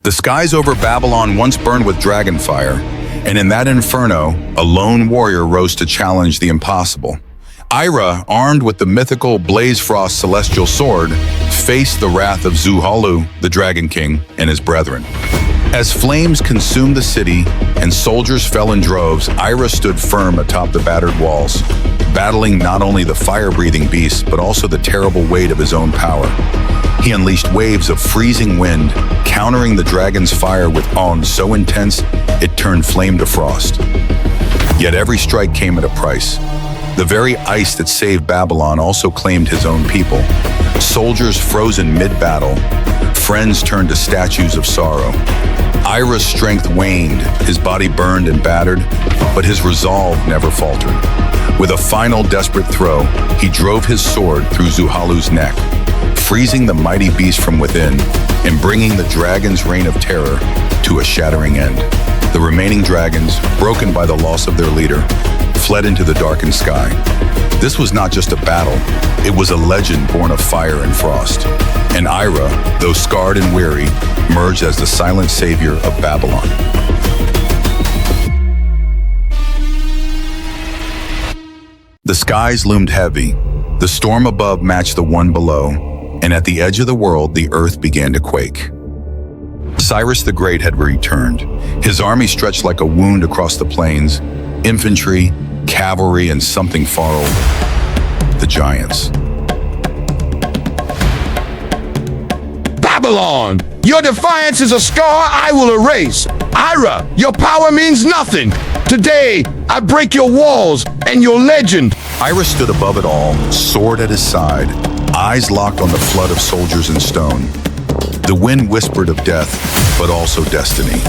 The skies over Babylon once burned with dragon fire, and in that inferno, a lone warrior rose to challenge the impossible. Ira, armed with the mythical Blaze Frost celestial sword, faced the wrath of Zuhalu, the Dragon King, and his brethren. As flames consumed the city and soldiers fell in droves, Ira stood firm atop the battered walls, battling not only the fire-breathing beasts, but also the terrible weight of his own power. He unleashed waves of freezing wind, countering the dragon's fire with awe so intense it turned flame to frost. Yet every strike came at a price. The very ice that saved Babylon also claimed his own people. Soldiers frozen mid-battle, friends turned to statues of sorrow. Ira's strength waned, his body burned and battered, but his resolve never faltered. With a final desperate throw, he drove his sword through Zuhalu's neck, freezing the mighty beast from within and bringing the dragon's reign of terror to a shattering end. The remaining dragons, broken by the loss of their leader, fled into the darkened sky. This was not just a battle, it was a legend born of fire and frost. And Ira, though scarred and weary, emerged as the silent savior of Babylon. The skies loomed heavy, the storm above matched the one below, and at the edge of the world, the earth began to quake. Cyrus the Great had returned. His army stretched like a wound across the plains, infantry, cavalry, and something far older, the giants. Babylon! Your defiance is a scar I will erase. Ira, your power means nothing. Today, I break your walls and your legend. Ira stood above it all, sword at his side, eyes locked on the flood of soldiers and stone. The wind whispered of death, but also destiny.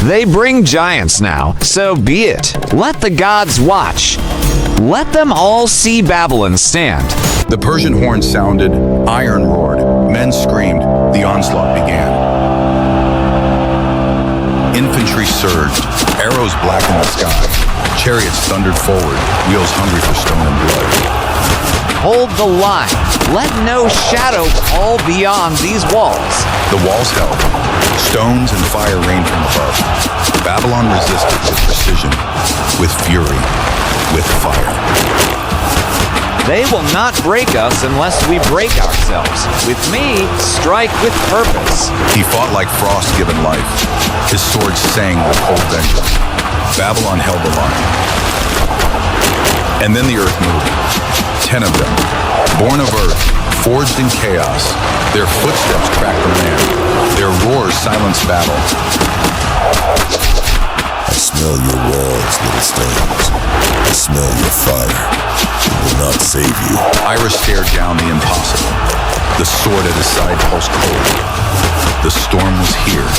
They bring giants now, so be it. Let the gods watch. Let them all see Babylon stand. The Persian horn sounded, iron roared, men screamed, the onslaught began. Infantry surged, arrows blackened the sky. Chariots thundered forward, wheels hungry for stone and blood. Hold the line. Let no shadow fall beyond these walls. The walls held. Stones and fire rained from above. Babylon resisted with precision, with fury, with fire. They will not break us unless we break ourselves. With me, strike with purpose. He fought like frost given life. His sword sang with cold vengeance. Babylon held the line. And then the earth moved. 10 of them, born of earth, forged in chaos. Their footsteps cracked the land. Their roars silenced battle. I smell your walls, little stones. I smell your fire. It will not save you. Ira stared down the impossible. The sword at his side pulsed cold. The storm was here.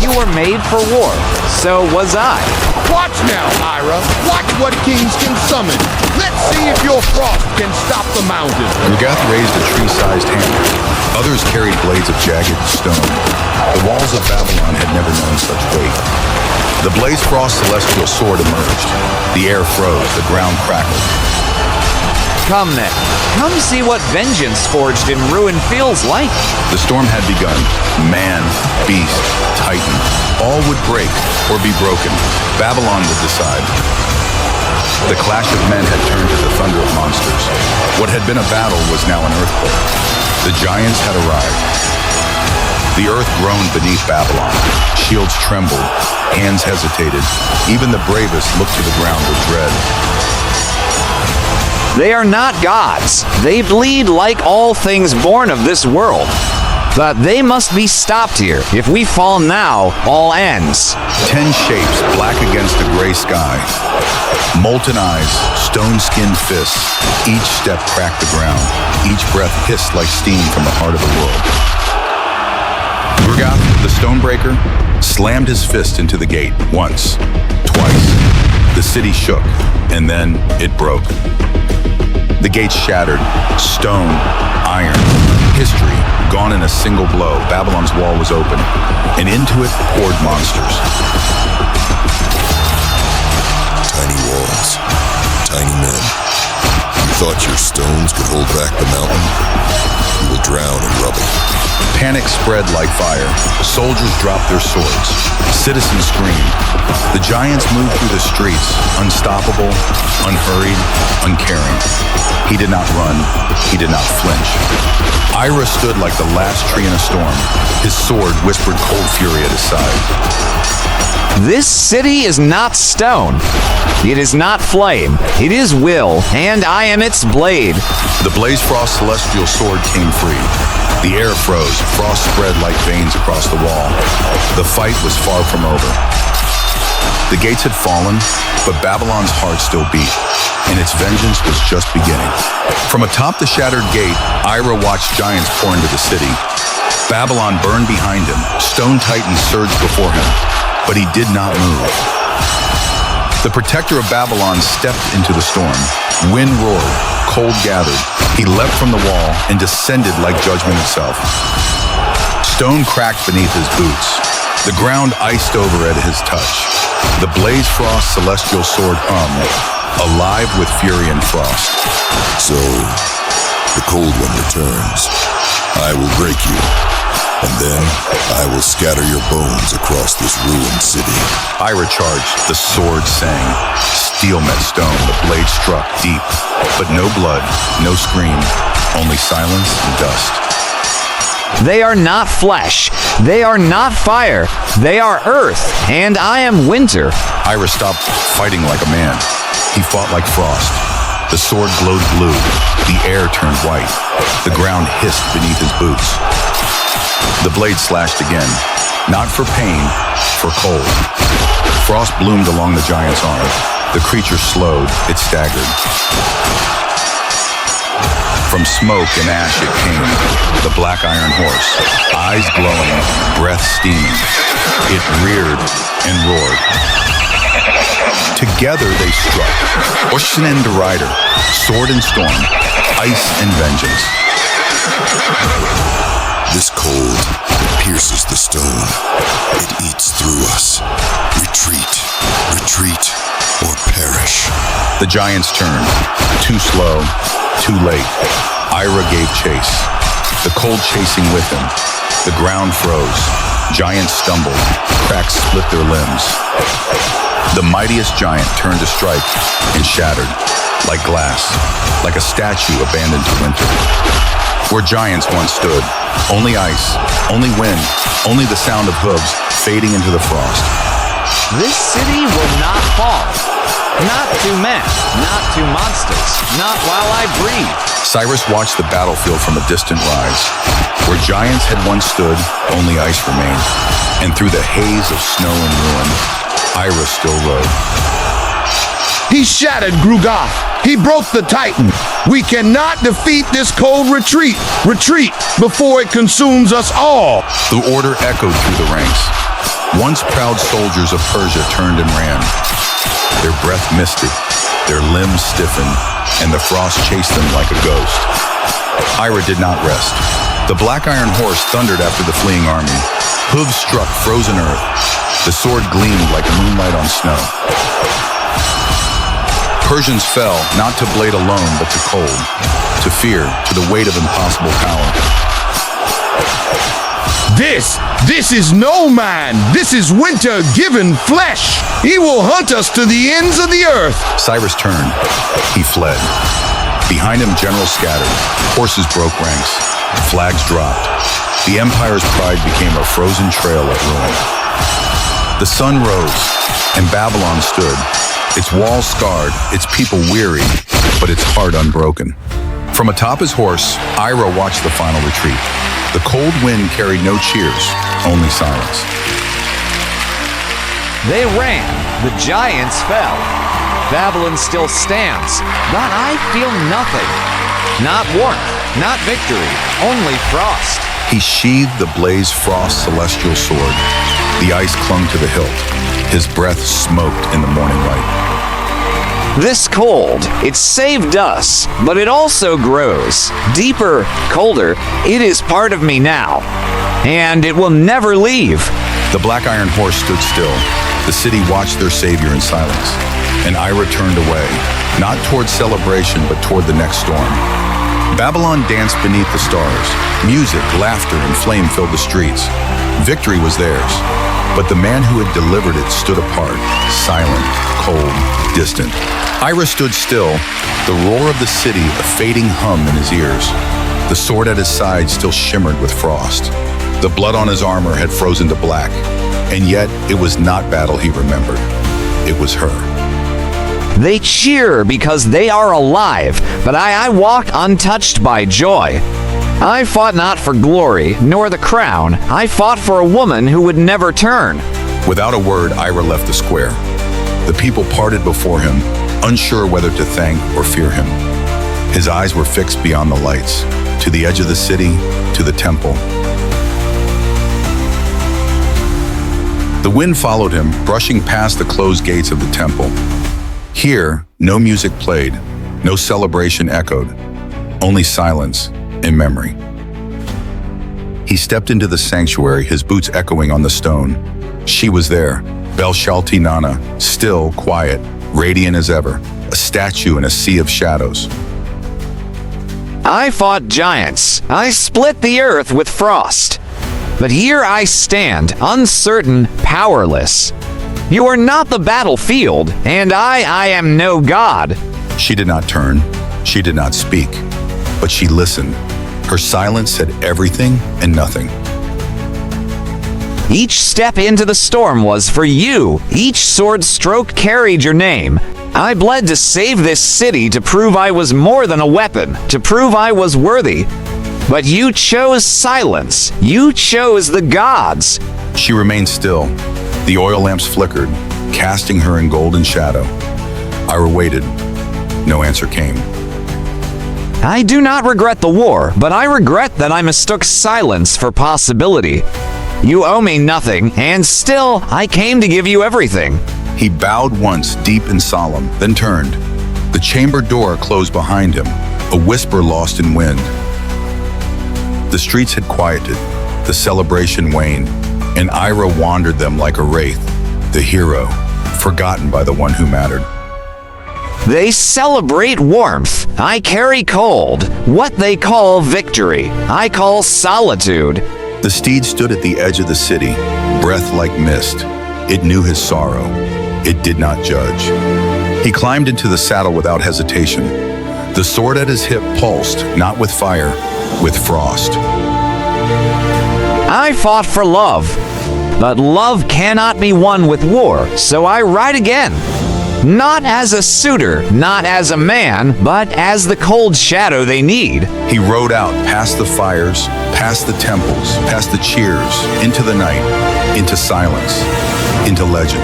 You were made for war. So was I. Watch now, Ira. Watch what kings can summon. Let's see if your frost can stop the mountain. Rugath raised a tree-sized hammer. Others carried blades of jagged stone. The walls of Babylon had never known such weight. The Blaze Frost celestial sword emerged. The air froze, the ground crackled. Come then. Come see what vengeance forged in ruin feels like. The storm had begun. Man, beast, titan, all would break or be broken. Babylon would decide. The clash of men had turned to the thunder of monsters. What had been a battle was now an earthquake. The giants had arrived. The earth groaned beneath Babylon. Shields trembled. Hands hesitated. Even the bravest looked to the ground with dread. They are not gods. They bleed like all things born of this world. But they must be stopped here. If we fall now, all ends. 10 shapes black against the gray sky. Molten eyes, stone-skinned fists. Each step cracked the ground. Each breath hissed like steam from the heart of the world. Rugath, the Stonebreaker, slammed his fist into the gate once, twice. The city shook, and then it broke. The gates shattered, stone, iron, history, gone in a single blow. Babylon's wall was open, and into it poured monsters. Tiny walls, tiny men. You thought your stones could hold back the mountain? You will drown in rubble. Panic spread like fire. Soldiers dropped their swords. Citizens screamed. The giants moved through the streets, unstoppable, unhurried, uncaring. He did not run. He did not flinch. Ira stood like the last tree in a storm. His sword whispered cold fury at his side. This city is not stone. It is not flame. It is will, and I am its blade. The Blaze Frost celestial sword came free. The air froze. Frost spread like veins across the wall. The fight was far from over. The gates had fallen, but Babylon's heart still beat, and its vengeance was just beginning. From atop the shattered gate, Ira watched giants pour into the city. Babylon burned behind him. Stone titans surged before him, but he did not move. The protector of Babylon stepped into the storm. Wind roared, cold gathered. He leapt from the wall and descended like judgment itself. Stone cracked beneath his boots. The ground iced over at his touch. The Blaze Frost celestial sword hummed, alive with fury and frost. So, the cold one returns. I will break you, and then I will scatter your bones across this ruined city. Ira charged, the sword sang. Steel met stone, the blade struck deep. But no blood, no scream, only silence and dust. They are not flesh. They are not fire. They are earth, and I am winter. Ira stopped fighting like a man. He fought like frost. The sword glowed blue. The air turned white. The ground hissed beneath his boots. The blade slashed again, not for pain, for cold. Frost bloomed along the giant's arm. The creature slowed, it staggered. From smoke and ash it came, the black iron horse, eyes glowing, breath steaming. It reared and roared. Together they struck, Ocean and Derider, sword and storm, ice and vengeance. This cold pierces the stone. It eats through us. Retreat, retreat, or perish. The giants turned, too slow, too late. Ira gave chase, the cold chasing with him. The ground froze. Giants stumbled. Cracks split their limbs. The mightiest giant turned to strike and shattered, like glass, like a statue abandoned to winter. Where giants once stood, only ice, only wind, only the sound of hooves fading into the frost. This city will not fall. Not to men, not to monsters, not while I breathe. Cyrus watched the battlefield from a distant rise. Where giants had once stood, only ice remained. And through the haze of snow and ruin, Ira still rode. He shattered Grugoth. He broke the Titan. We cannot defeat this cold retreat. Retreat before it consumes us all. The order echoed through the ranks. Once proud soldiers of Persia turned and ran. Their breath misted, their limbs stiffened, and the frost chased them like a ghost. Ira did not rest. The black iron horse thundered after the fleeing army. Hooves struck frozen earth. The sword gleamed like moonlight on snow. Persians fell, not to blade alone, but to cold, to fear, to the weight of impossible power. This is no man. This is winter given flesh. He will hunt us to the ends of the earth. Cyrus turned. He fled. Behind him, generals scattered. Horses broke ranks. Flags dropped. The empire's pride became a frozen trail of ruin. The sun rose, and Babylon stood. Its walls scarred, its people weary, but its heart unbroken. From atop his horse, Ira watched the final retreat. The cold wind carried no cheers, only silence. They ran, the giants fell. Babylon still stands, but I feel nothing. Not warmth, not victory, only frost. He sheathed the Blaze Frost celestial sword. The ice clung to the hilt. His breath smoked in the morning light. This cold, it saved us, but it also grows. Deeper, colder, it is part of me now. And it will never leave. The black iron horse stood still. The city watched their savior in silence. And Ira turned away, not toward celebration, but toward the next storm. Babylon danced beneath the stars. Music, laughter, and flame filled the streets. Victory was theirs. But the man who had delivered it stood apart, silent, cold, distant. Ira stood still, the roar of the city a fading hum in his ears. The sword at his side still shimmered with frost. The blood on his armor had frozen to black, and yet it was not battle he remembered. It was her. They cheer because they are alive, but I walk untouched by joy. I fought not for glory, nor the crown. I fought for a woman who would never turn. Without a word, Ira left the square. The people parted before him, unsure whether to thank or fear him. His eyes were fixed beyond the lights, to the edge of the city, to the temple. The wind followed him, brushing past the closed gates of the temple. Here, no music played, no celebration echoed, only silence and memory. He stepped into the sanctuary, his boots echoing on the stone. She was there, Bel-Shalti Nana, still, quiet, radiant as ever, a statue in a sea of shadows. I fought giants. I split the earth with frost. But here I stand, uncertain, powerless. You are not the battlefield, and I am no god. She did not turn, she did not speak, but she listened. Her silence said everything and nothing. Each step into the storm was for you. Each sword stroke carried your name. I bled to save this city, to prove I was more than a weapon, to prove I was worthy. But you chose silence. You chose the gods. She remained still. The oil lamps flickered, casting her in golden shadow. Ira waited. No answer came. I do not regret the war, but I regret that I mistook silence for possibility. You owe me nothing, and still, I came to give you everything. He bowed once, deep and solemn, then turned. The chamber door closed behind him, a whisper lost in wind. The streets had quieted, the celebration waned, and Ira wandered them like a wraith, the hero, forgotten by the one who mattered. They celebrate warmth. I carry cold. What they call victory, I call solitude. The steed stood at the edge of the city, breath like mist. It knew his sorrow. It did not judge. He climbed into the saddle without hesitation. The sword at his hip pulsed, not with fire, with frost. I fought for love, but love cannot be won with war, so I ride again. Not as a suitor, not as a man, but as the cold shadow they need. He rode out past the fires, past the temples, past the cheers, into the night, into silence, into legend.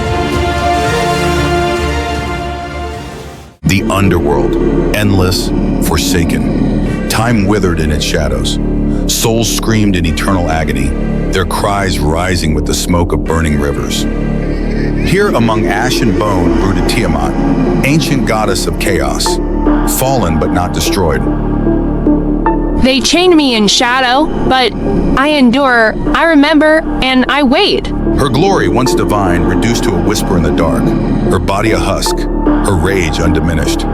The underworld, endless, forsaken. Time withered in its shadows. Souls screamed in eternal agony, their cries rising with the smoke of burning rivers. Here among ash and bone brooded Tiamat, ancient goddess of chaos, fallen but not destroyed. They chained me in shadow, but I endure, I remember, and I wait. Her glory, once divine, reduced to a whisper in the dark, her body a husk, her rage undiminished.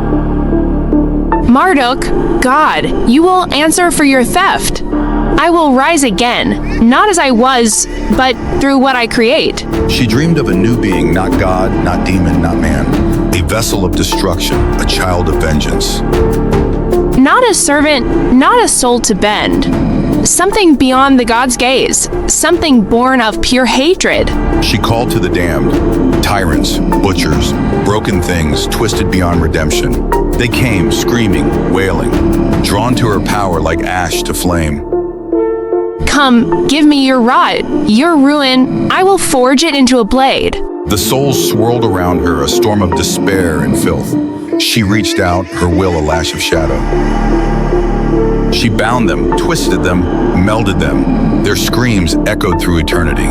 Marduk, God, you will answer for your theft. I will rise again, not as I was, but through what I create. She dreamed of a new being, not God, not demon, not man. A vessel of destruction, a child of vengeance. Not a servant, not a soul to bend. Something beyond the god's gaze, something born of pure hatred. She called to the damned, tyrants, butchers, broken things, twisted beyond redemption. They came, screaming, wailing, drawn to her power like ash to flame. Come, give me your rod, your ruin, I will forge it into a blade. The souls swirled around her, a storm of despair and filth. She reached out, her will a lash of shadow. She bound them, twisted them, melded them. Their screams echoed through eternity.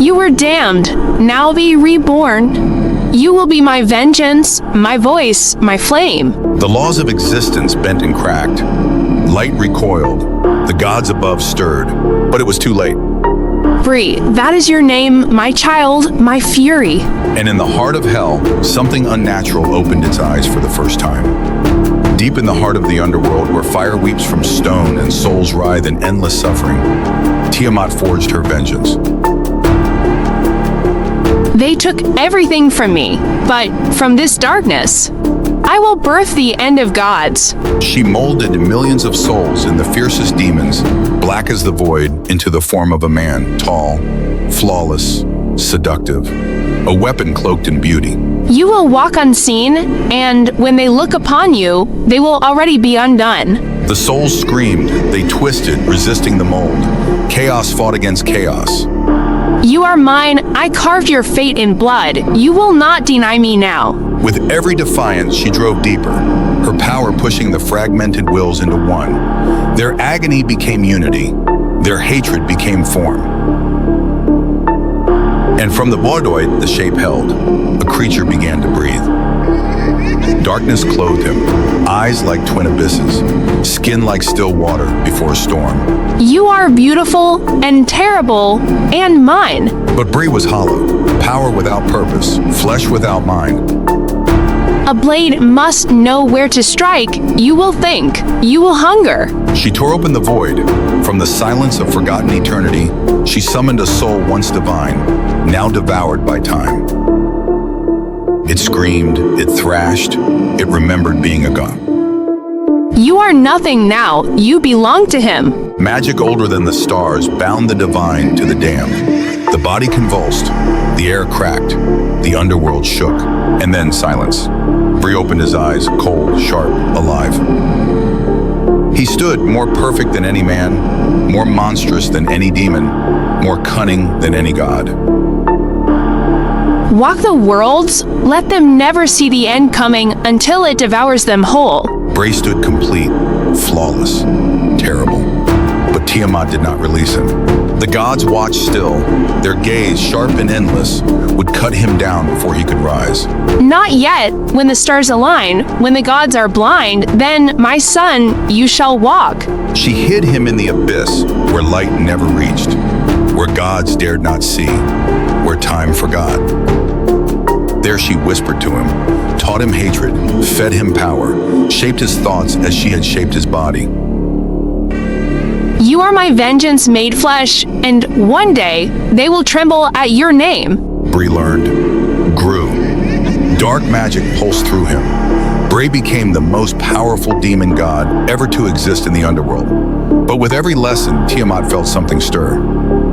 You were damned, now be reborn. You will be my vengeance, my voice, my flame. The laws of existence bent and cracked. Light recoiled. The gods above stirred, but it was too late. Bree, that is your name, my child, my fury. And in the heart of hell, something unnatural opened its eyes for the first time. Deep in the heart of the underworld, where fire weeps from stone and souls writhe in endless suffering, Tiamat forged her vengeance. They took everything from me, but from this darkness, I will birth the end of gods. She molded millions of souls in the fiercest demons, black as the void, into the form of a man, tall, flawless, seductive, a weapon cloaked in beauty. You will walk unseen, and when they look upon you, they will already be undone. The souls screamed, they twisted, resisting the mold. Chaos fought against chaos. You are mine, I carved your fate in blood. You will not deny me now. With every defiance, she drove deeper, her power pushing the fragmented wills into one. Their agony became unity, their hatred became form. And from the Bordoid, the shape held, a creature began to breathe. Darkness clothed him, eyes like twin abysses, skin like still water before a storm. You are beautiful and terrible and mine. But Bree was hollow, power without purpose, flesh without mind. A blade must know where to strike. You will think. You will hunger. She tore open the void. From the silence of forgotten eternity, she summoned a soul once divine, now devoured by time. It screamed, it thrashed, it remembered being a god. You are nothing now. You belong to him. Magic older than the stars bound the divine to the damned. The body convulsed, the air cracked, the underworld shook, and then silence. Bree opened his eyes, cold, sharp, alive. He stood more perfect than any man, more monstrous than any demon, more cunning than any god. Walk the worlds. Let them never see the end coming until it devours them whole. Bree stood complete, flawless, terrible. But Tiamat did not release him. The gods watched still. Their gaze, sharp and endless, would cut him down before he could rise. Not yet. When the stars align, when the gods are blind, then, my son, you shall walk. She hid him in the abyss, where light never reached, where gods dared not see, where time forgot. There she whispered to him, taught him hatred, fed him power, shaped his thoughts as she had shaped his body. You are my vengeance made flesh, and one day they will tremble at your name. Bree learned, grew. Dark magic pulsed through him. Bree became the most powerful demon god ever to exist in the underworld. But with every lesson, Tiamat felt something stir.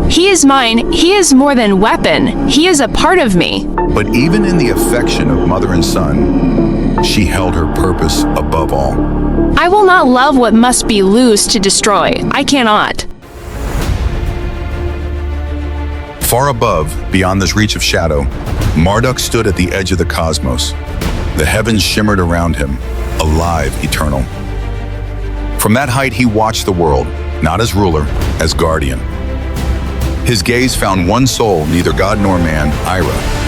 He is mine. He is more than weapon. He is a part of me. But even in the affection of mother and son, she held her purpose above all. I will not love what must be loose to destroy. I cannot. Far above, beyond this reach of shadow, Marduk stood at the edge of the cosmos. The heavens shimmered around him, alive, eternal. From that height, he watched the world, not as ruler, as guardian. His gaze found one soul, neither god nor man, Ira.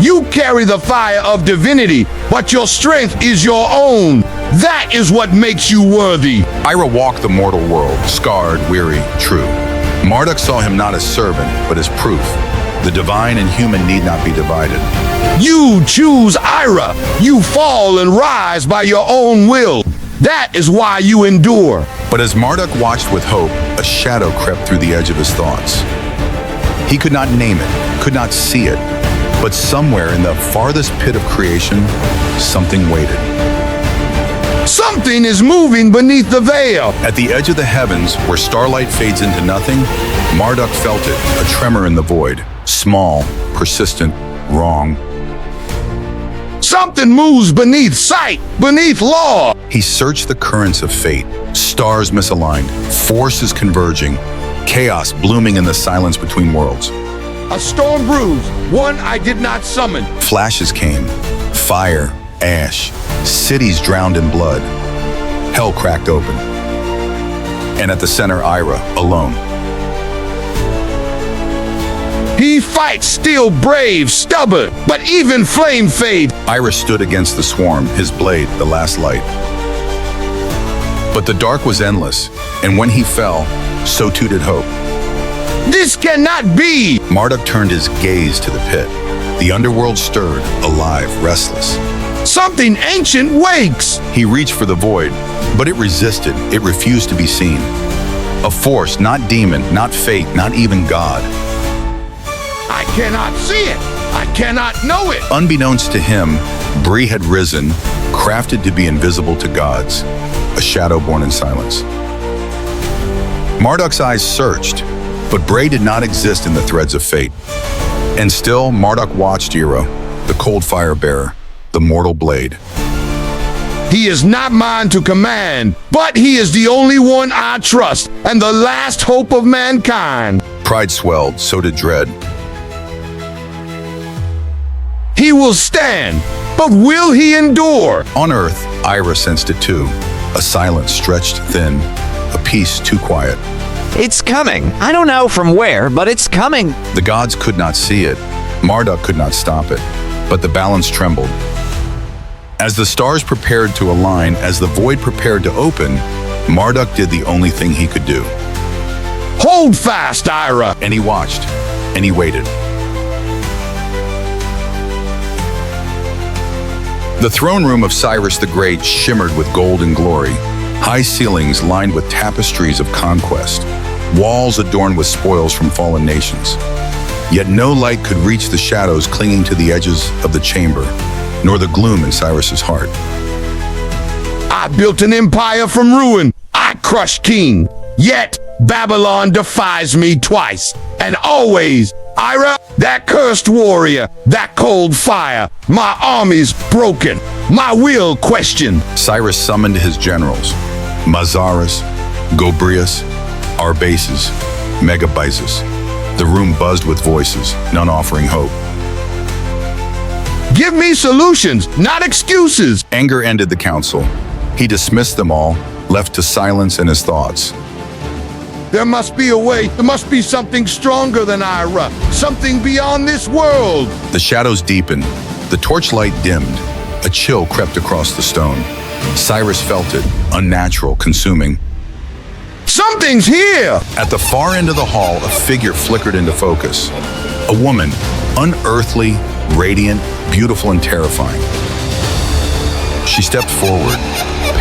You carry the fire of divinity, but your strength is your own. That is what makes you worthy. Ira walked the mortal world, scarred, weary, true. Marduk saw him not as servant, but as proof. The divine and human need not be divided. You choose Ira. You fall and rise by your own will. That is why you endure. But as Marduk watched with hope, a shadow crept through the edge of his thoughts. He could not name it, could not see it, but somewhere in the farthest pit of creation, something waited. Something is moving beneath the veil. At the edge of the heavens, where starlight fades into nothing, Marduk felt it, a tremor in the void. Small, persistent, wrong. Something moves beneath sight, beneath law. He searched the currents of fate, stars misaligned, forces converging, chaos blooming in the silence between worlds. A storm brews, one I did not summon. Flashes came, fire, ash, cities drowned in blood. Hell cracked open. And at the center, Ira, alone. He fights still brave, stubborn, but even flame fade. Ira stood against the swarm, his blade the last light. But the dark was endless, and when he fell, so too did hope. This cannot be! Marduk turned his gaze to the pit. The underworld stirred, alive, restless. Something ancient wakes. He reached for the void, but it resisted. It refused to be seen. A force, not demon, not fate, not even God. I cannot see it. I cannot know it. Unbeknownst to him, Bree had risen, crafted to be invisible to gods, a shadow born in silence. Marduk's eyes searched, but Bray did not exist in the threads of fate. And still, Marduk watched Ira, the cold fire bearer, the mortal blade. He is not mine to command, but he is the only one I trust and the last hope of mankind. Pride swelled, so did dread. He will stand, but will he endure? On Earth, Ira sensed it too. A silence stretched thin, a peace too quiet. It's coming. I don't know from where, but it's coming. The gods could not see it. Marduk could not stop it. But the balance trembled. As the stars prepared to align, as the void prepared to open, Marduk did the only thing he could do. Hold fast, Ira. And he watched, and he waited. The throne room of Cyrus the Great shimmered with gold and glory. High ceilings lined with tapestries of conquest. Walls adorned with spoils from fallen nations. Yet no light could reach the shadows clinging to the edges of the chamber, nor the gloom in Cyrus's heart. I built an empire from ruin. I crushed king. Yet Babylon defies me twice. And always, Ira, that cursed warrior, that cold fire, my army's broken, my will questioned. Cyrus summoned his generals, Mazaris, Gobrias, Arbaces, Megabyzus. The room buzzed with voices, none offering hope. Give me solutions, not excuses. Anger ended the council. He dismissed them all, left to silence in his thoughts. There must be a way. There must be something stronger than Ira, something beyond this world. The shadows deepened. The torchlight dimmed. A chill crept across the stone. Cyrus felt it, unnatural, consuming. Something's here! At the far end of the hall, a figure flickered into focus. A woman, unearthly, radiant, beautiful, and terrifying. She stepped forward,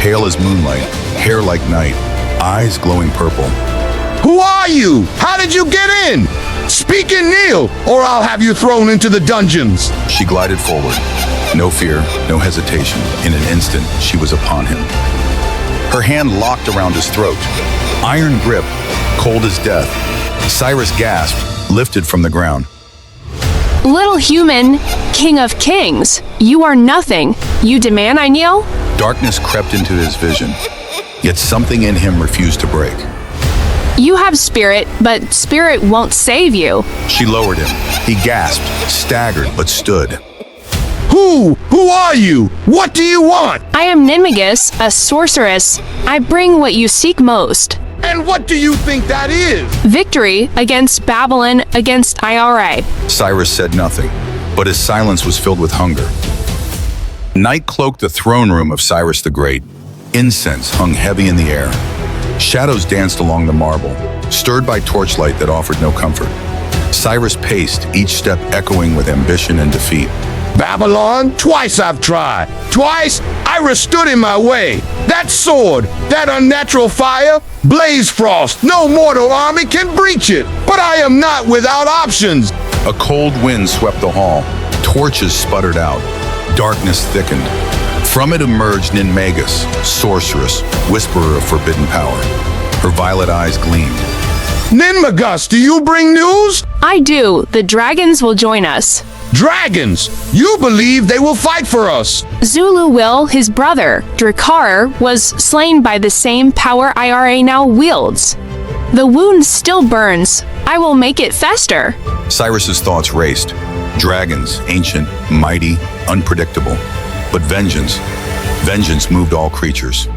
pale as moonlight, hair like night, eyes glowing purple. Who are you? How did you get in? Speak and kneel, or I'll have you thrown into the dungeons. She glided forward. No fear, no hesitation. In an instant, she was upon him. Her hand locked around his throat. Iron grip, cold as death. Cyrus gasped, lifted from the ground. Little human, king of kings, you are nothing. You demand I kneel? Darkness crept into his vision, yet something in him refused to break. You have spirit, but spirit won't save you. She lowered him. He gasped, staggered, but stood. Who? Who are you? What do you want? I am Nimigus, a sorceress. I bring what you seek most. And what do you think that is? Victory against Babylon, against IRA. Cyrus said nothing, but his silence was filled with hunger. Night cloaked the throne room of Cyrus the Great. Incense hung heavy in the air. Shadows danced along the marble, stirred by torchlight that offered no comfort. Cyrus paced, each step echoing with ambition and defeat. Babylon? Twice I've tried. Twice Ira stood in my way. That sword, that unnatural fire, blaze frost, no mortal army can breach it. But I am not without options. A cold wind swept the hall. Torches sputtered out. Darkness thickened. From it emerged Ninmagus, sorceress, whisperer of forbidden power. Her violet eyes gleamed. Ninmagus, do you bring news? I do. The dragons will join us. Dragons! You believe they will fight for us? Zulu will, his brother, Drakar, was slain by the same power IRA now wields. The wound still burns. I will make it fester. Cyrus's thoughts raced. Dragons, ancient, mighty, unpredictable. But vengeance moved all creatures.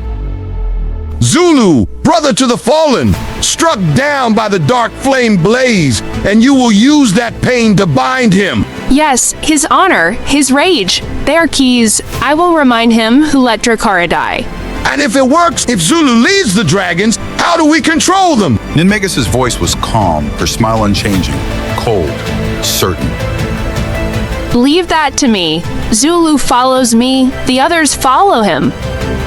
Zulu, brother to the fallen, struck down by the dark flame blaze, and you will use that pain to bind him. Yes, his honor, his rage. They are keys. I will remind him who let Drakara die. And if it works, if Zulu leads the dragons, how do we control them? Ninmagus' voice was calm, her smile unchanging, cold, certain. Leave that to me. Zulu follows me, the others follow him.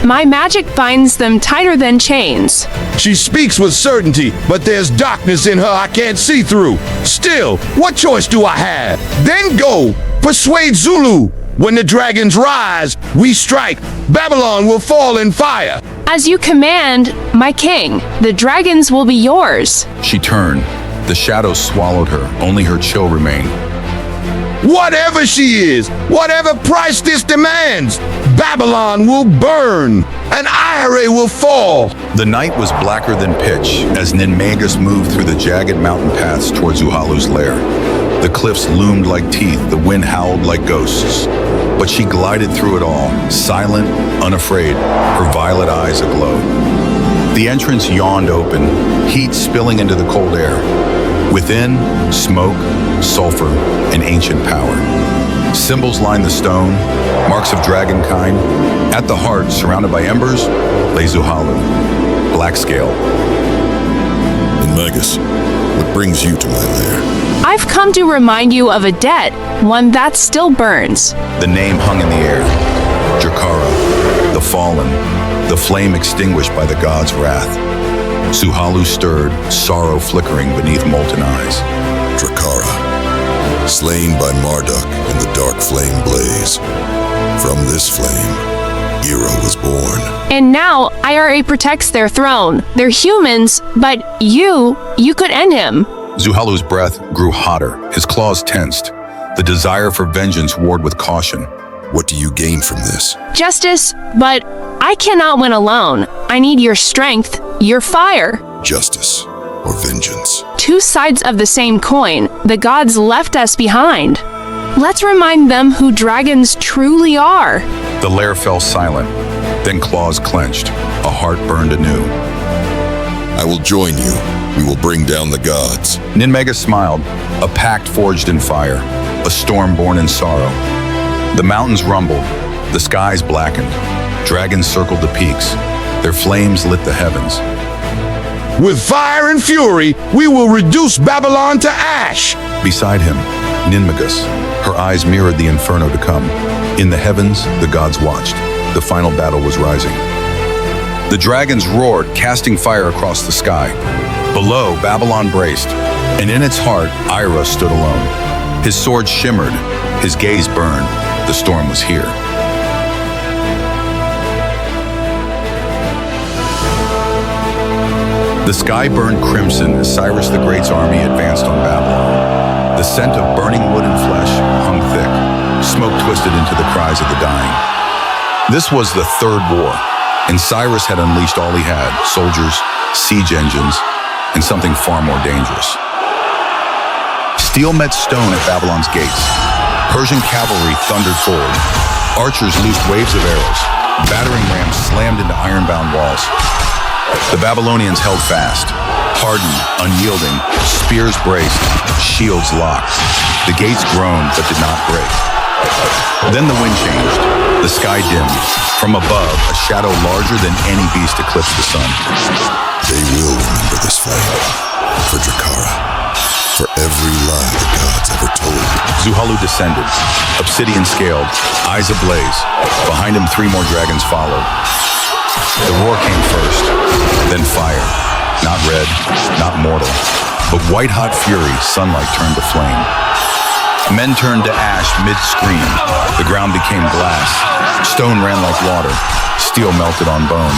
My magic binds them tighter than chains. She speaks with certainty, but there's darkness in her I can't see through. Still, what choice do I have? Then go, persuade Zulu. When the dragons rise, we strike. Babylon will fall in fire. As you command, my king, the dragons will be yours. She turned. The shadows swallowed her. Only her chill remained. Whatever she is, whatever price this demands, Babylon will burn, and Ire will fall. The night was blacker than pitch as Ninmagus moved through the jagged mountain paths towards Zuhalu's lair. The cliffs loomed like teeth, the wind howled like ghosts. But she glided through it all, silent, unafraid, her violet eyes aglow. The entrance yawned open, heat spilling into the cold air. Within, smoke, sulfur, and ancient power. Symbols lined the stone, marks of dragonkind. At the heart, surrounded by embers, lay Zuhalu, black scale. Ninmagus, what brings you to my lair? I've come to remind you of a debt, one that still burns. The name hung in the air. Drakara, the fallen, the flame extinguished by the god's wrath. Zuhalu stirred, sorrow flickering beneath molten eyes. Drakara, slain by Marduk in the dark flame blaze. From this flame, Ira was born. And now, IRA protects their throne. They're humans, but you could end him. Zuhalu's breath grew hotter, his claws tensed. The desire for vengeance warred with caution. What do you gain from this? Justice, but I cannot win alone. I need your strength, your fire. Justice or vengeance? Two sides of the same coin. The gods left us behind. Let's remind them who dragons truly are. The lair fell silent, then claws clenched. A heart burned anew. I will join you. We will bring down the gods. Ninmagus smiled, a pact forged in fire, a storm born in sorrow. The mountains rumbled, the skies blackened. Dragons circled the peaks, their flames lit the heavens. With fire and fury, we will reduce Babylon to ash. Beside him, Ninmagus, her eyes mirrored the inferno to come. In the heavens, the gods watched. The final battle was rising. The dragons roared, casting fire across the sky. Below, Babylon braced, and in its heart, Ira stood alone. His sword shimmered, his gaze burned. The storm was here. The sky burned crimson as Cyrus the Great's army advanced on Babylon. The scent of burning wood and flesh hung thick. Smoke twisted into the cries of the dying. This was the third war, and Cyrus had unleashed all he had: soldiers, siege engines, and something far more dangerous. Steel met stone at Babylon's gates. Persian cavalry thundered forward. Archers loosed waves of arrows. Battering rams slammed into iron-bound walls. The Babylonians held fast, hardened, unyielding, spears braced, shields locked. The gates groaned but did not break. Then the wind changed. The sky dimmed. From above, a shadow larger than any beast eclipsed the sun. They will remember this flame. For Drakara. For every lie the gods ever told. Zuhalu descended, obsidian scaled, eyes ablaze. Behind him, 3 more dragons followed. The roar came first, then fire. Not red, not mortal, but white-hot fury, sunlight turned to flame. Men turned to ash mid-scream. The ground became glass. Stone ran like water. Steel melted on bone.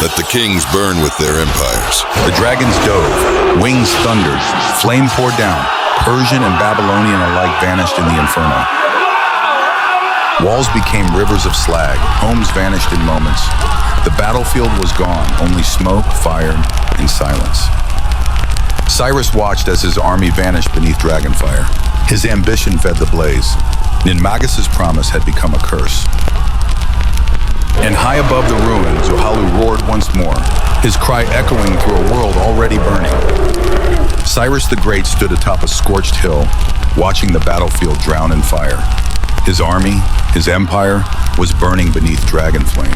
Let the kings burn with their empires. The dragons dove. Wings thundered. Flame poured down. Persian and Babylonian alike vanished in the inferno. Walls became rivers of slag. Homes vanished in moments. The battlefield was gone. Only smoke, fire, and silence. Cyrus watched as his army vanished beneath dragonfire. His ambition fed the blaze. Ninmagus' promise had become a curse. And high above the ruins, Zuhalu roared once more, his cry echoing through a world already burning. Cyrus the Great stood atop a scorched hill, watching the battlefield drown in fire. His army, his empire, was burning beneath dragon flame.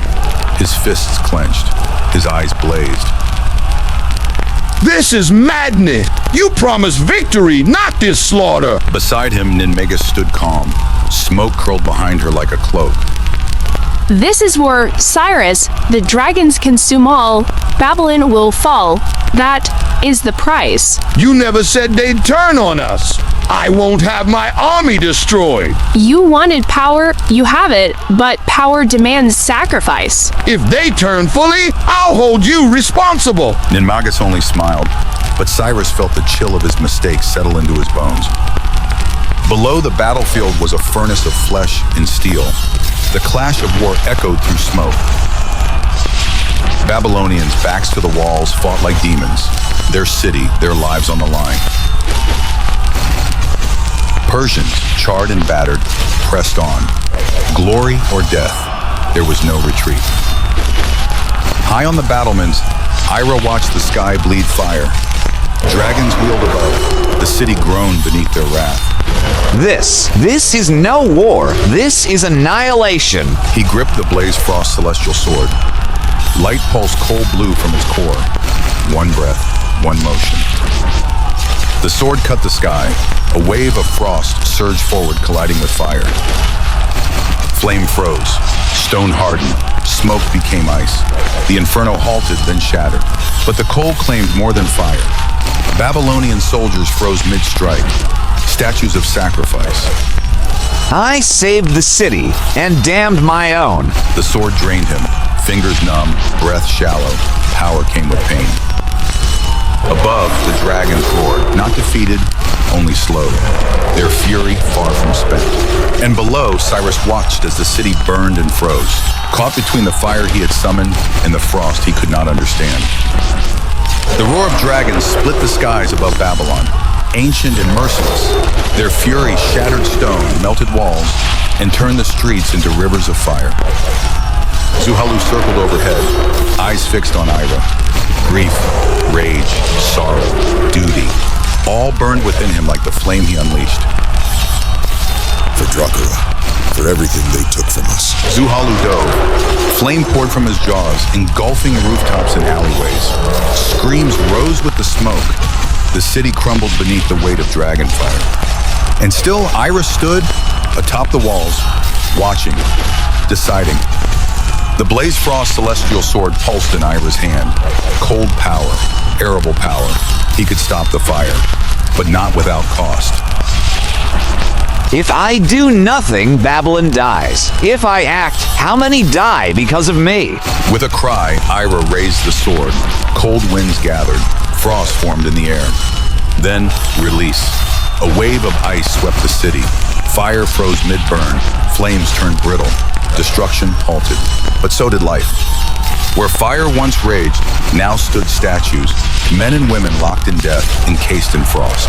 His fists clenched, his eyes blazed. This is madness. You promised victory, not this slaughter. Beside him, Ninmega stood calm. Smoke curled behind her like a cloak. This is where Cyrus, the dragons consume all, Babylon will fall. That is the price. You never said they'd turn on us. I won't have my army destroyed. You wanted power, you have it, but power demands sacrifice. If they turn fully, I'll hold you responsible. Ninmagus only smiled, but Cyrus felt the chill of his mistake settle into his bones. Below the battlefield was a furnace of flesh and steel. The clash of war echoed through smoke. Babylonians, backs to the walls, fought like demons. Their city, their lives on the line. Persians, charred and battered, pressed on. Glory or death, there was no retreat. High on the battlements, Ira watched the sky bleed fire. Dragons wheeled above. The city groaned beneath their wrath. This is no war. This is annihilation. He gripped the Blaze Frost celestial sword. Light pulsed cold blue from its core. One breath, one motion. The sword cut the sky. A wave of frost surged forward, colliding with fire. Flame froze. Stone hardened. Smoke became ice. The inferno halted, then shattered. But the cold claimed more than fire. Babylonian soldiers froze mid-strike. Statues of sacrifice. I saved the city and damned my own. The sword drained him. Fingers numb, breath shallow. Power came with pain. Above, the dragons roared, not defeated, only slowed. Their fury far from spent. And below, Cyrus watched as the city burned and froze, caught between the fire he had summoned and the frost he could not understand. The roar of dragons split the skies above Babylon, ancient and merciless. Their fury shattered stone, melted walls, and turned the streets into rivers of fire. Zuhalu circled overhead, eyes fixed on Ira. Grief, rage, sorrow, duty, all burned within him like the flame he unleashed. For Drakara, for everything they took from us. Zuhalu dove. Flame poured from his jaws, engulfing rooftops and alleyways. Screams rose with the smoke. The city crumbled beneath the weight of dragon fire. And still, Ira stood atop the walls, watching, deciding. The Blaze Frost celestial sword pulsed in Ira's hand. Cold power, arable power. He could stop the fire, but not without cost. If I do nothing, Babylon dies. If I act, how many die because of me? With a cry, Ira raised the sword. Cold winds gathered. Frost formed in the air. Then, release. A wave of ice swept the city. Fire froze mid-burn. Flames turned brittle. Destruction halted. But so did life. Where fire once raged, now stood statues. Men and women locked in death, encased in frost.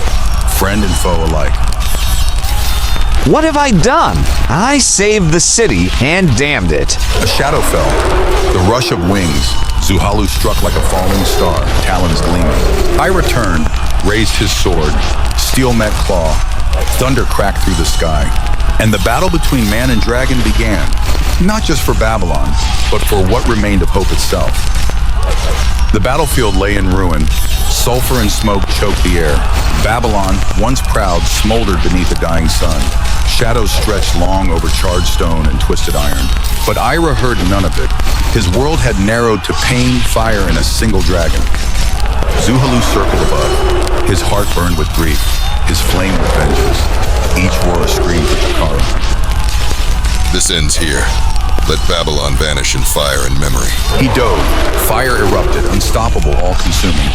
Friend and foe alike. What have I done? I saved the city and damned it. A shadow fell. The rush of wings. Zuhalu struck like a falling star, talons gleaming. Ira turned, raised his sword. Steel met claw. Thunder cracked through the sky. And the battle between man and dragon began. Not just for Babylon, but for what remained of hope itself. The battlefield lay in ruin. Sulfur and smoke choked the air. Babylon, once proud, smoldered beneath the dying sun. Shadows stretched long over charred stone and twisted iron. But Ira heard none of it. His world had narrowed to pain, fire, and a single dragon. Zuhalu circled above. His heart burned with grief. His flame with vengeance. Each wore a scream for Drakara. This ends here. Let Babylon vanish in fire and memory. He dove. Fire erupted, unstoppable, all-consuming.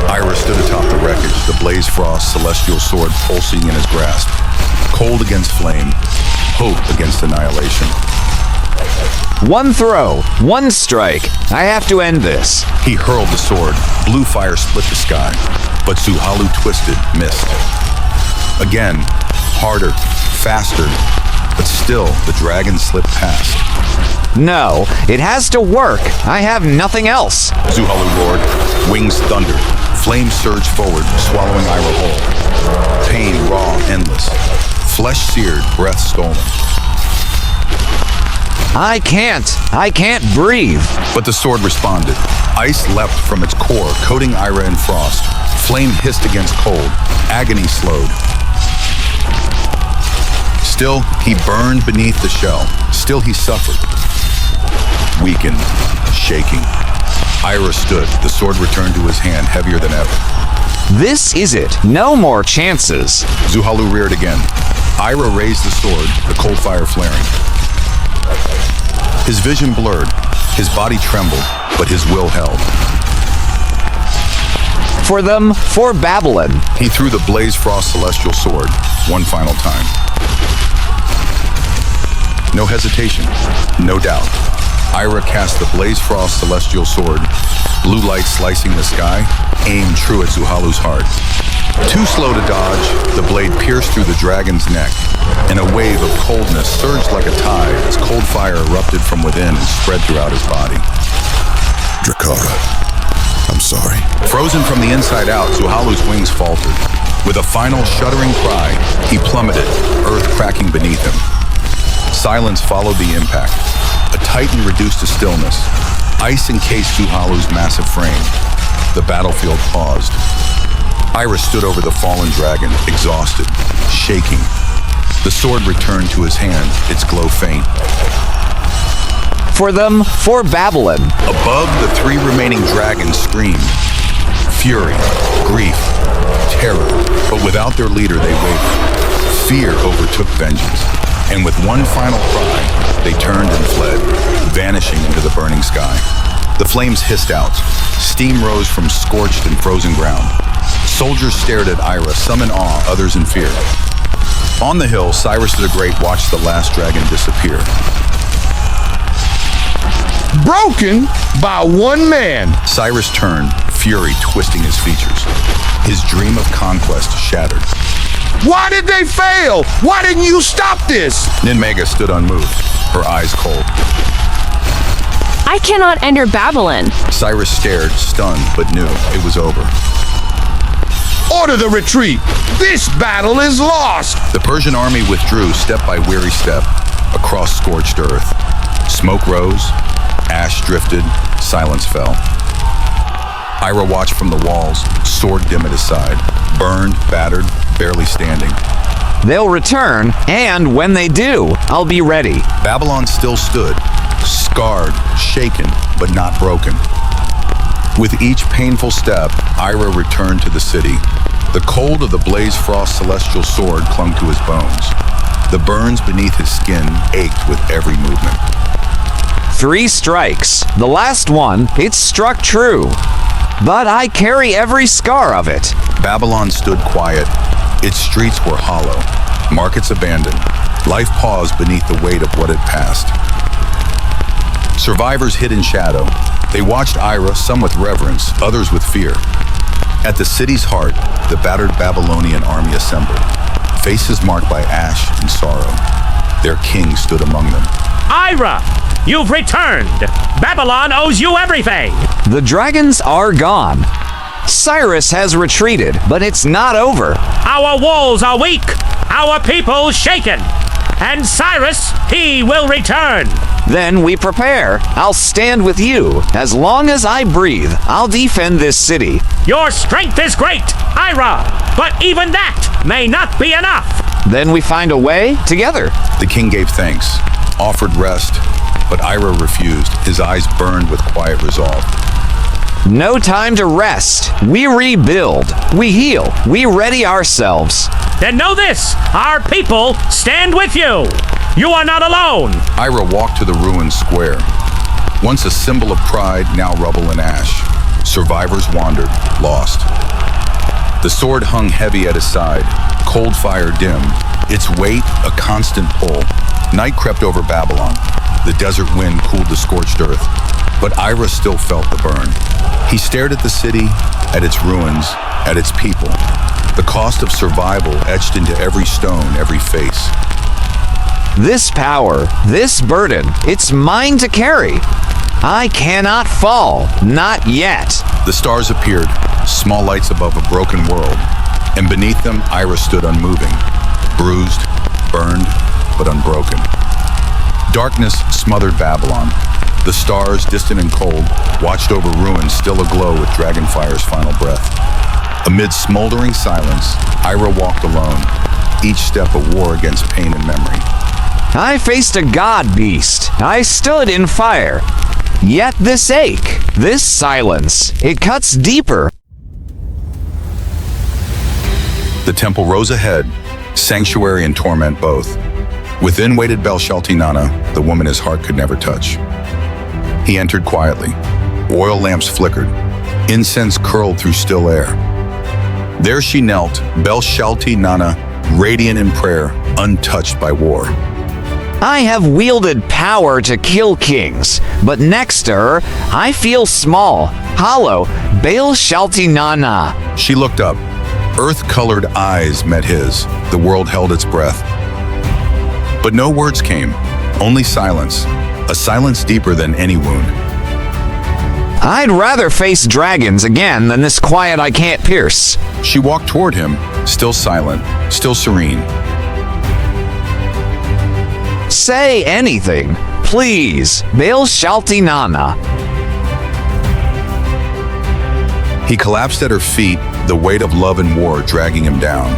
Ira stood atop the wreckage, the Blaze Frost celestial sword pulsing in his grasp. Cold against flame, hope against annihilation. One throw, one strike. I have to end this. He hurled the sword. Blue fire split the sky. But Zuhalu twisted, missed. Again, harder, faster. But still, the dragon slipped past. No, it has to work. I have nothing else. Zuhalu roared. Wings thundered. Flames surged forward, swallowing Ira whole. Pain raw, endless. Flesh seared, breath stolen. I can't breathe. But the sword responded. Ice leapt from its core, coating Ira in frost. Flame hissed against cold. Agony slowed. Still, he burned beneath the shell. Still, he suffered. Weakened, shaking. Ira stood, the sword returned to his hand, heavier than ever. This is it. No more chances. Zuhalu reared again. Ira raised the sword, the cold fire flaring. His vision blurred, his body trembled, but his will held. For them, for Babylon. He threw the Blaze Frost Celestial Sword one final time. No hesitation, no doubt. Ira cast the Blaze Frost Celestial Sword, blue light slicing the sky, aimed true at Zuhalu's heart. Too slow to dodge, the blade pierced through the dragon's neck, and a wave of coldness surged like a tide as cold fire erupted from within and spread throughout his body. Drakara, I'm sorry. Frozen from the inside out, Zuhalu's wings faltered. With a final shuddering cry, he plummeted, earth cracking beneath him. Silence followed the impact. A titan reduced to stillness. Ice encased Zuhalu's massive frame. The battlefield paused. Ira stood over the fallen dragon, exhausted, shaking. The sword returned to his hand, its glow faint. For them, for Babylon. Above, the three remaining dragons screamed. Fury, grief, terror. But without their leader, they wavered. Fear overtook vengeance. And with one final cry, they turned and fled, vanishing into the burning sky. The flames hissed out. Steam rose from scorched and frozen ground. Soldiers stared at Ira, some in awe, others in fear. On the hill, Cyrus the Great watched the last dragon disappear. Broken by one man. Cyrus turned, fury twisting his features. His dream of conquest shattered. Why did they fail? Why didn't you stop this? Ninmega stood unmoved, her eyes cold. I cannot enter Babylon. Cyrus stared, stunned, but knew it was over. Order the retreat. This battle is lost. The Persian army withdrew step by weary step across scorched earth. Smoke rose, ash drifted, silence fell. Ira watched from the walls, sword dim at his side, burned, battered, barely standing. They'll return, and when they do, I'll be ready. Babylon still stood, scarred, shaken, but not broken. With each painful step, Ira returned to the city. The cold of the Blaze Frost Celestial Sword clung to his bones. The burns beneath his skin ached with every movement. 3 strikes. The last one, it struck true. But I carry every scar of it. Babylon stood quiet. Its streets were hollow, markets abandoned. Life paused beneath the weight of what had passed. Survivors hid in shadow. They watched Ira, some with reverence, others with fear. At the city's heart, the battered Babylonian army assembled, faces marked by ash and sorrow. Their king stood among them. Ira, you've returned. Babylon owes you everything. The dragons are gone. Cyrus has retreated, but it's not over. Our walls are weak, our people shaken. And Cyrus, he will return. Then we prepare. I'll stand with you. As long as I breathe, I'll defend this city. Your strength is great, Ira, but even that may not be enough. Then we find a way together. The king gave thanks, offered rest, but Ira refused. His eyes burned with quiet resolve. No time to rest. We rebuild. We heal. We ready ourselves. Then know this, our people stand with you. You are not alone. Ira walked to the ruined square. Once a symbol of pride, now rubble and ash. Survivors wandered, lost. The sword hung heavy at his side, cold fire dim, its weight a constant pull. Night crept over Babylon. The desert wind cooled the scorched earth, but Ira still felt the burn. He stared at the city, at its ruins, at its people. The cost of survival etched into every stone, every face. This power, this burden, it's mine to carry. I cannot fall, not yet. The stars appeared, small lights above a broken world, and beneath them, Ira stood unmoving, bruised, burned, but unbroken. Darkness smothered Babylon. The stars, distant and cold, watched over ruins still aglow with Dragonfire's final breath. Amid smoldering silence, Ira walked alone, each step a war against pain and memory. I faced a god beast. I stood in fire. Yet this ache, this silence, it cuts deeper. The temple rose ahead, sanctuary and torment both. Within waited Bel-Shalti-Nana, the woman his heart could never touch. He entered quietly. Oil lamps flickered. Incense curled through still air. There she knelt, Bel-Shalti-Nana, radiant in prayer, untouched by war. I have wielded power to kill kings, but next to her, I feel small, hollow, Bel-Shalti-Nana. She looked up. Earth-colored eyes met his. The world held its breath. But no words came, only silence. A silence deeper than any wound. I'd rather face dragons again than this quiet I can't pierce. She walked toward him, still silent, still serene. Say anything, please, Bel-Shalti-Nana. He collapsed at her feet, the weight of love and war dragging him down.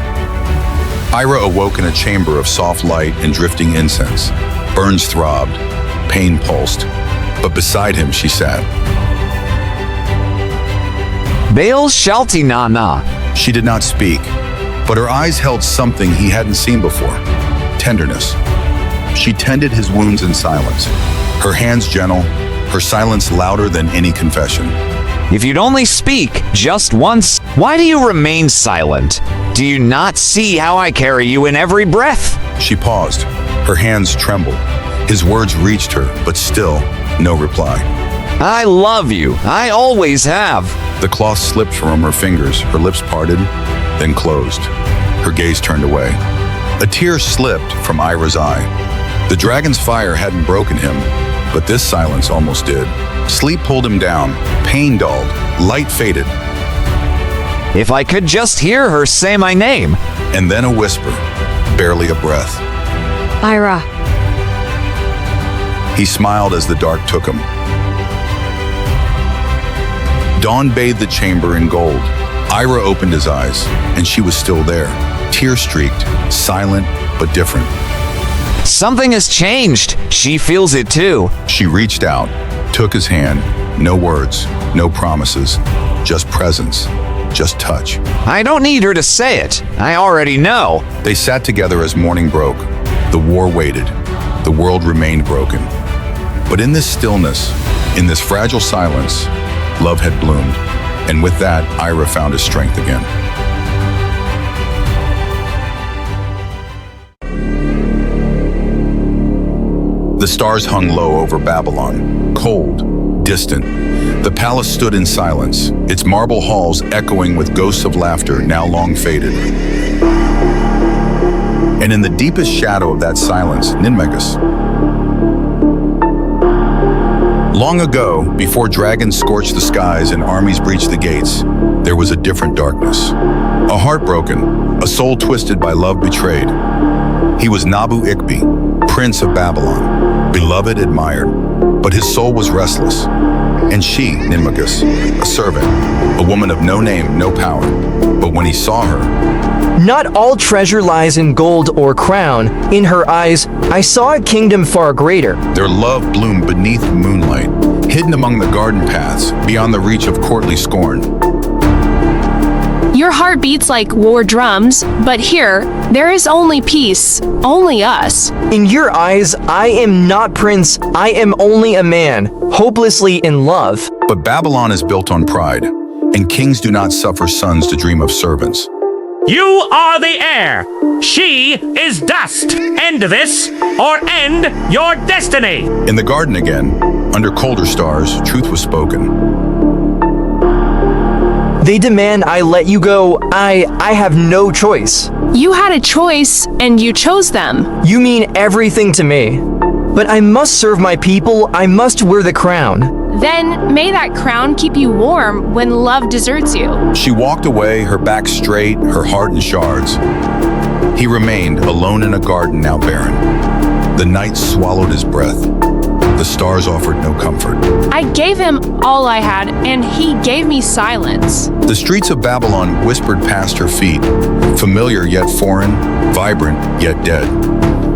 Ira awoke in a chamber of soft light and drifting incense. Burns throbbed, pain pulsed, but beside him she sat. Bel-Shalti-Nana. She did not speak, but her eyes held something he hadn't seen before. Tenderness. She tended his wounds in silence. Her hands gentle, her silence louder than any confession. If you'd only speak just once, why do you remain silent? Do you not see how I carry you in every breath? She paused. Her hands trembled. His words reached her, but still, no reply. I love you. I always have. The cloth slipped from her fingers, her lips parted, then closed. Her gaze turned away. A tear slipped from Ira's eye. The dragon's fire hadn't broken him, but this silence almost did. Sleep pulled him down, pain dulled, light faded. If I could just hear her say my name. And then a whisper, barely a breath. Ira. He smiled as the dark took him. Dawn bathed the chamber in gold. Ira opened his eyes, and she was still there, tear-streaked, silent but different. Something has changed. She feels it too. She reached out, took his hand. No words, no promises, just presence, just touch. I don't need her to say it. I already know. They sat together as morning broke. The war waited. The world remained broken. But in this stillness, in this fragile silence, love had bloomed. And with that, Ira found his strength again. The stars hung low over Babylon, cold, distant. The palace stood in silence, its marble halls echoing with ghosts of laughter now long faded. And in the deepest shadow of that silence, Ninmegis. Long ago, before dragons scorched the skies and armies breached the gates, there was a different darkness. A heart broken, a soul twisted by love betrayed. He was Nabu Ikbi, Prince of Babylon, beloved, admired, but his soul was restless. And she, Ninmegis, a servant, a woman of no name, no power. But when he saw her, not all treasure lies in gold or crown. In her eyes, I saw a kingdom far greater. their love bloomed beneath moonlight, hidden among the garden paths, beyond the reach of courtly scorn. Your heart beats like war drums, but here, there is only peace, only us. In your eyes, I am not prince, I am only a man, hopelessly in love. But Babylon is built on pride, and kings do not suffer sons to dream of servants. You are the heir. She is dust. End this, or end your destiny. In the garden again, under colder stars, truth was spoken. They demand I let you go. I have no choice. You had a choice, and you chose them. You mean everything to me. But I must serve my people, I must wear the crown. Then may that crown keep you warm when love deserts you. She walked away, her back straight, her heart in shards. He remained alone in a garden now barren. The night swallowed his breath. The stars offered no comfort. I gave him all I had, and he gave me silence. The streets of Babylon whispered past her feet, familiar yet foreign, vibrant yet dead.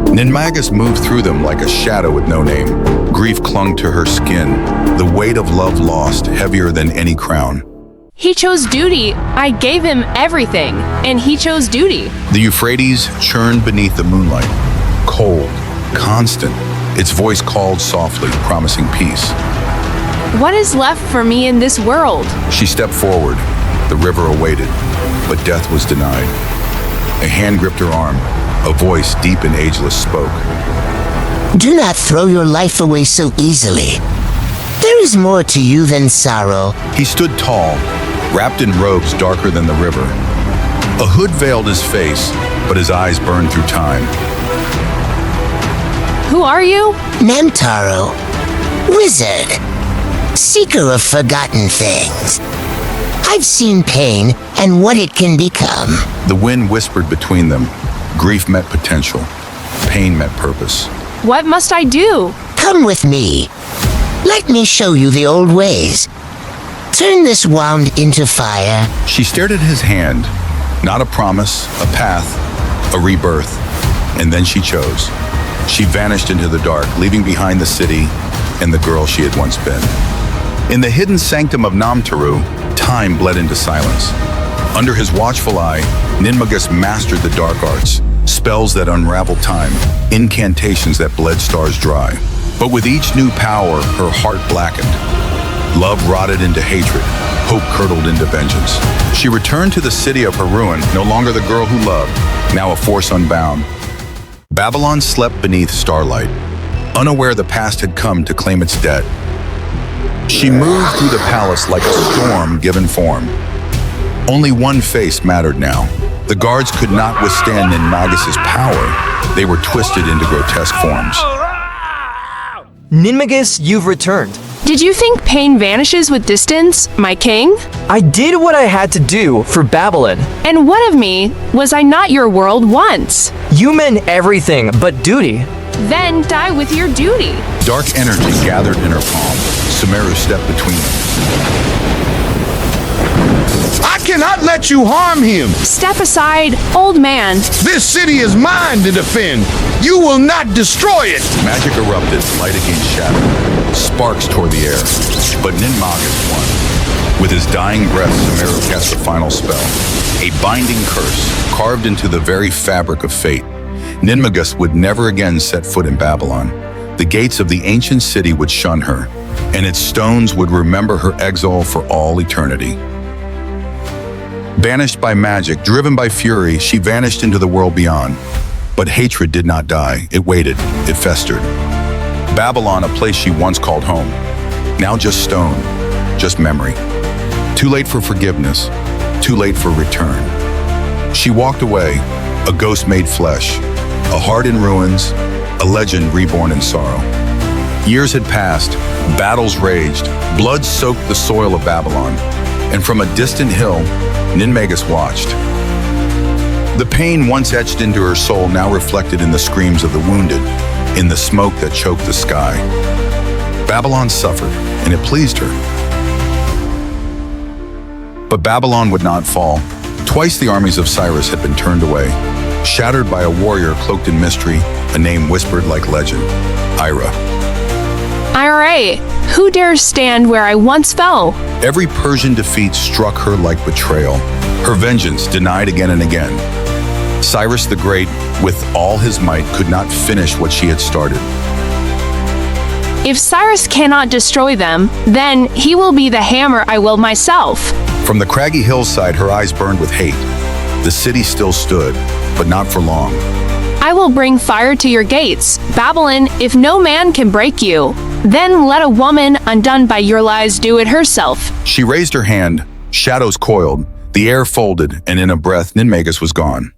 Ninmagus moved through them like a shadow with no name. Grief clung to her skin, the weight of love lost, heavier than any crown. He chose duty. I gave him everything, and he chose duty. The Euphrates churned beneath the moonlight, cold, constant. Its voice called softly, promising peace. What is left for me in this world? She stepped forward. The river awaited, but death was denied. A hand gripped her arm. A voice, deep and ageless, spoke. Do not throw your life away so easily. There is more to you than sorrow. He stood tall, wrapped in robes darker than the river. A hood veiled his face, but his eyes burned through time. Who are you? Namtaro, wizard, seeker of forgotten things. I've seen pain and what it can become. The wind whispered between them. Grief met potential. Pain met purpose. What must I do? Come with me. Let me show you the old ways. Turn this wand into fire. She stared at his hand. Not a promise, a path, a rebirth. And then she chose. She vanished into the dark, leaving behind the city and the girl she had once been. In the hidden sanctum of Namtaru, time bled into silence. Under his watchful eye, Ninmagus mastered the dark arts, spells that unraveled time, incantations that bled stars dry. But with each new power, her heart blackened. Love rotted into hatred, hope curdled into vengeance. She returned to the city of her ruin, no longer the girl who loved, now a force unbound. Babylon slept beneath starlight, unaware the past had come to claim its debt. She moved through the palace like a storm given form. Only one face mattered now. The guards could not withstand Ninmagus' power. They were twisted into grotesque forms. Ninmagus, you've returned. Did you think pain vanishes with distance, my king? I did what I had to do for Babylon. And what of me? Was I not your world once? You meant everything but duty. Then die with your duty. Dark energy gathered in her palm. Sumeru stepped between them. I cannot let you harm him. Step aside, old man. This city is mine to defend. You will not destroy it. Magic erupted, light against shadow. Sparks tore the air. But Ninmagus won. With his dying breath, Sumeru cast a final spell. A binding curse, carved into the very fabric of fate. Ninmagus would never again set foot in Babylon. The gates of the ancient city would shun her, and its stones would remember her exile for all eternity. Banished by magic, driven by fury, she vanished into the world beyond. But hatred did not die. It waited. It festered. Babylon, a place she once called home. Now just stone, just memory. Too late for forgiveness, too late for return. She walked away, a ghost made flesh, a heart in ruins, a legend reborn in sorrow. Years had passed, battles raged, blood soaked the soil of Babylon, and from a distant hill, Ninmagus watched. The pain once etched into her soul now reflected in the screams of the wounded, in the smoke that choked the sky. Babylon suffered, and it pleased her. But Babylon would not fall. Twice the armies of Cyrus had been turned away, shattered by a warrior cloaked in mystery, a name whispered like legend, Ira. IRA, who dares stand where I once fell? Every Persian defeat struck her like betrayal, her vengeance denied again and again. Cyrus the Great, with all his might, could not finish what she had started. If Cyrus cannot destroy them, then he will be the hammer I wield myself. From the craggy hillside, her eyes burned with hate. The city still stood, but not for long. I will bring fire to your gates, Babylon, if no man can break you. Then let a woman undone by your lies do it herself. She raised her hand, shadows coiled, the air folded, and in a breath, Ninmagus was gone.